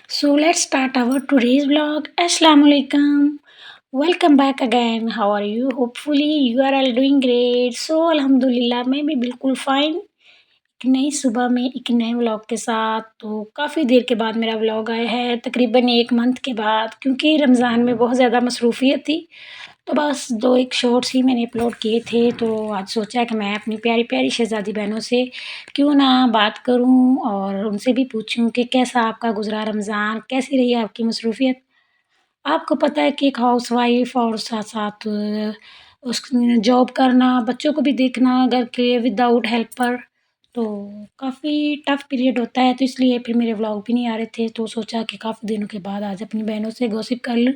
So let's start our today's vlog. Assalamu alaikum. Welcome back again. How are you? Hopefully you are all doing great. So अल्हम्दुलिल्लाह मैं भी बिल्कुल fine. एक नई सुबह में एक नए व्लॉग के साथ तो काफ़ी देर के बाद मेरा व्लॉग आया है, तकरीबन 1 मंथ के बाद, क्योंकि रमज़ान में बहुत ज़्यादा मसरूफ़ियत थी। तो बस 2 एक शॉर्ट्स ही मैंने अपलोड किए थे, तो आज सोचा कि मैं अपनी प्यारी-प्यारी शहज़ादी बहनों से क्यों ना बात करूँ और उनसे भी पूछूँ कि कैसा आपका गुज़रा रमज़ान, कैसी रही आपकी मसरूफ़ियत? आपको पता है कि एक हाउसवाइफ़ और साथ-साथ उस जॉब करना, बच्चों को भी देखना घर के विदाउट हेल्पर, तो काफ़ी टफ़ पीरियड होता है, तो इसलिए फिर मेरे व्लॉग भी नहीं आ रहे थे, तो सोचा कि काफ़ी दिनों के बाद आज अपनी बहनों से गॉसिप कर लूँ।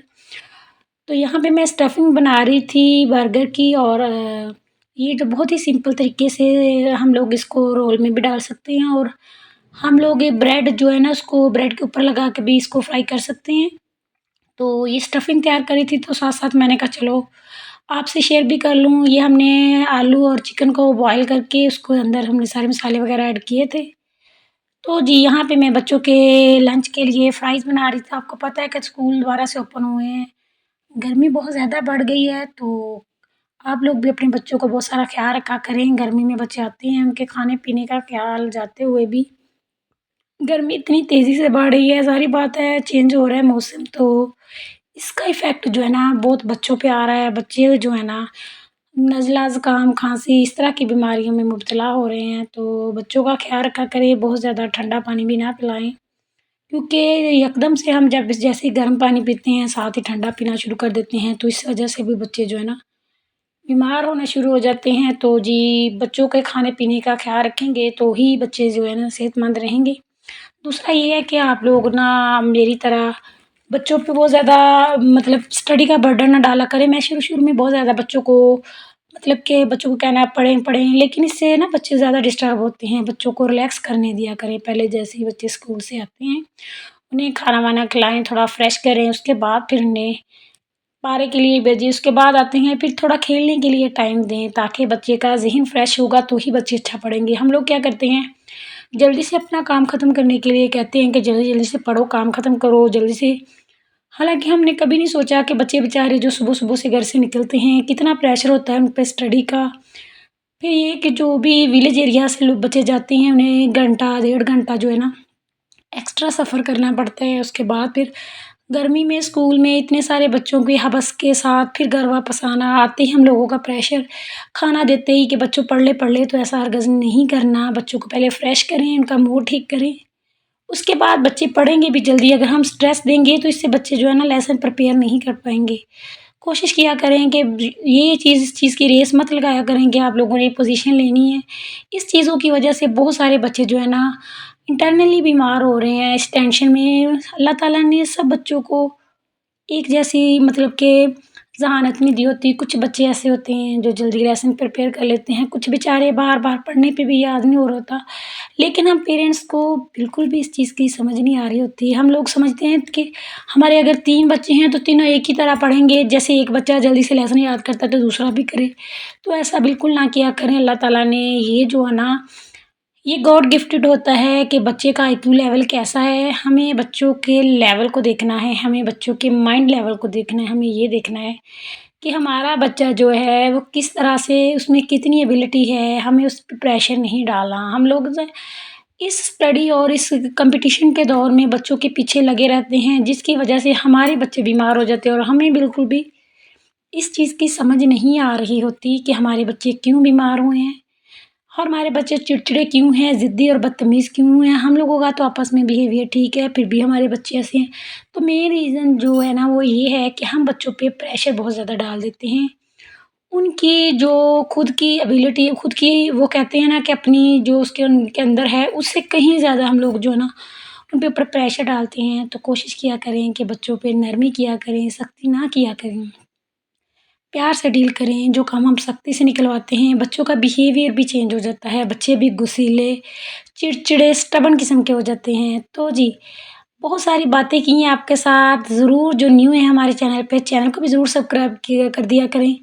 तो यहाँ पे मैं स्टफिंग बना रही थी बर्गर की और ये तो बहुत ही सिंपल तरीके से हम लोग इसको रोल में भी डाल सकते हैं और हम लोग ये ब्रेड जो है ना उसको ब्रेड के ऊपर लगा के भी इसको फ्राई कर सकते हैं। तो ये स्टफिंग तैयार करी थी तो साथ-साथ मैंने कहा चलो आपसे शेयर भी कर लूँ। ये हमने आलू और चिकन को बॉयल करके उसको अंदर हमने सारे मसाले वग़ैरह ऐड किए थे। तो जी, यहाँ पे मैं बच्चों के लंच के लिए फ्राइज़ बना रही थी। आपको पता है कि स्कूल दोबारा से ओपन हुए हैं। गर्मी बहुत ज़्यादा बढ़ गई है, तो आप लोग भी अपने बच्चों को बहुत सारा ख़्याल रखा करें। गर्मी में बच्चे आते हैं, उनके खाने-पीने का ख़्याल जाते हुए भी गर्मी इतनी तेज़ी से बढ़ रही है, ज़ाहिर बात है चेंज हो रहा है मौसम, तो इसका इफ़ेक्ट जो है ना बहुत बच्चों पे आ रहा है। बच्चे जो है ना नज़ला, ज़ुकाम, खाँसी इस तरह की बीमारियों में मुब्तला हो रहे हैं, तो बच्चों का ख़्याल रखा करें, बहुत ज़्यादा ठंडा पानी भी ना पिलाएँ। क्योंकि यकदम से हम जब जैसे ही गर्म पानी पीते हैं, साथ ही ठंडा पीना शुरू कर देते हैं, तो इस वजह से भी बच्चे जो है ना बीमार होना शुरू हो जाते हैं। तो जी, बच्चों के खाने-पीने का ख़्याल रखेंगे, तो ही बच्चे जो है ना सेहतमंद रहेंगे। दूसरा ये है कि आप लोग ना मेरी तरह बच्चों पे बहुत ज़्यादा मतलब स्टडी का बर्डन ना डाला करें। मैं शुरू-शुरू में बहुत ज़्यादा बच्चों को मतलब कि बच्चों को कहना पढ़ें, पढ़ें, लेकिन इससे ना बच्चे ज़्यादा डिस्टर्ब होते हैं। बच्चों को रिलैक्स करने दिया करें। पहले जैसे ही बच्चे स्कूल से आते हैं, उन्हें खाना-वाना खिलाएँ, थोड़ा फ्रेश करें, उसके बाद फिर उन्हें पारे के लिए भेजिए। उसके बाद आते हैं फिर थोड़ा खेलने के लिए टाइम दें, ताकि बच्चे का ज़हन फ्रेश होगा तो ही बच्चे अच्छा पढ़ेंगे। हम लोग क्या करते हैं, जल्दी से अपना काम ख़त्म करने के लिए कहते हैं कि जल्दी-जल्दी से पढ़ो, काम ख़त्म करो, जल्दी से। हालाँकि हमने कभी नहीं सोचा कि बच्चे बेचारे जो सुबह-सुबह से घर से निकलते हैं, कितना प्रेशर होता है उन पे स्टडी का। फिर ये कि जो भी विलेज एरिया से लोग बच्चे जाते हैं, उन्हें घंटा, डेढ़ घंटा जो है ना एक्स्ट्रा सफ़र करना पड़ता है। उसके बाद फिर गर्मी में स्कूल में इतने सारे बच्चों की हवस के साथ फिर घर वापस आना, आते ही हम लोगों का प्रेशर, खाना देते ही कि बच्चों पढ़ ले, तो ऐसा हरगिज़ नहीं करना। बच्चों को पहले फ्रेश करें, उनका मूड ठीक करें, उसके बाद बच्चे पढ़ेंगे भी जल्दी। अगर हम स्ट्रेस देंगे तो इससे बच्चे जो है ना लेसन प्रिपेयर नहीं कर पाएँगे। कोशिश किया करें कि ये चीज़ इस चीज़ की रेस मत लगाया करें कि आप लोगों ने पोज़ीशन लेनी है। इस चीज़ों की वजह से बहुत सारे बच्चे जो है ना इंटरनली बीमार हो रहे हैं इस टेंशन में। अल्लाह ताला ने सब बच्चों को एक जैसी मतलब कि ज़हानत नहीं दी होती। कुछ बच्चे ऐसे होते हैं जो जल्दी लेसन प्रिपेयर कर लेते हैं, कुछ बेचारे बार-बार पढ़ने पे भी याद नहीं हो रहा होता। लेकिन हम पेरेंट्स को बिल्कुल भी इस चीज़ की समझ नहीं आ रही होती। हम लोग समझते हैं कि हमारे अगर 3 बच्चे हैं तो तीनों एक ही तरह पढ़ेंगे, जैसे एक बच्चा जल्दी से लेसन याद करता है तो दूसरा भी करे। तो ऐसा बिल्कुल ना किया करें। अल्लाह ताला ने ये जो है ना ये गॉड गिफ्टेड होता है कि बच्चे का आईक्यू लेवल कैसा है, हमें बच्चों के लेवल को देखना है, हमें बच्चों के माइंड लेवल को देखना है, हमें ये देखना है कि हमारा बच्चा जो है वो किस तरह से उसमें कितनी एबिलिटी है, हमें उस पे प्रेशर नहीं डालना। हम लोग जो इस स्टडी और इस कॉम्पिटिशन के दौर में बच्चों के पीछे लगे रहते हैं, जिसकी वजह से हमारे बच्चे बीमार हो जाते हैं और हमें बिल्कुल भी इस चीज़ की समझ नहीं आ रही होती कि हमारे बच्चे क्यों बीमार हुए हैं और हमारे बच्चे चिड़चिड़े क्यों हैं, ज़िद्दी और बदतमीज़ क्यों हैं। हम लोगों का तो आपस में बिहेवियर ठीक है, फिर भी हमारे बच्चे ऐसे हैं। तो मेन रीज़न जो है ना वो ये है कि हम बच्चों पे प्रेशर बहुत ज़्यादा डाल देते हैं। उनकी जो खुद की एबिलिटी खुद की वो कहते हैं ना कि अपनी जो उसके उनके अंदर है, उससे कहीं ज़्यादा हम लोग जो है ना उनके ऊपर प्रेशर डालते हैं। तो कोशिश किया करें कि बच्चों पे नरमी किया करें, सख्ती ना किया करें। प्यार से डील करें, जो काम हम सख्ती से निकलवाते हैं, बच्चों का बिहेवियर भी चेंज हो जाता है, बच्चे भी गुस्सैले, चिड़चिड़े, स्टबर्न किस्म के हो जाते हैं। तो जी, बहुत सारी बातें की हैं आपके साथ, ज़रूर जो न्यू है हमारे चैनल पे, चैनल को भी ज़रूर सब्सक्राइब किया कर दिया करें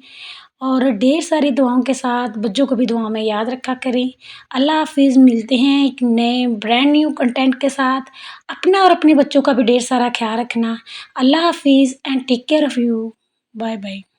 اور ڈھیر ساری دعاؤں کے ساتھ بچوں کو بھی دعاؤں میں یاد رکھا کریں۔ اللہ حافظ، ملتے ہیں ایک نئے برانڈ نیو کنٹینٹ کے ساتھ۔ اپنا اور اپنے بچوں کا بھی ڈھیر سارا خیال رکھنا۔ اللہ حافظ and take care of you. Bye bye.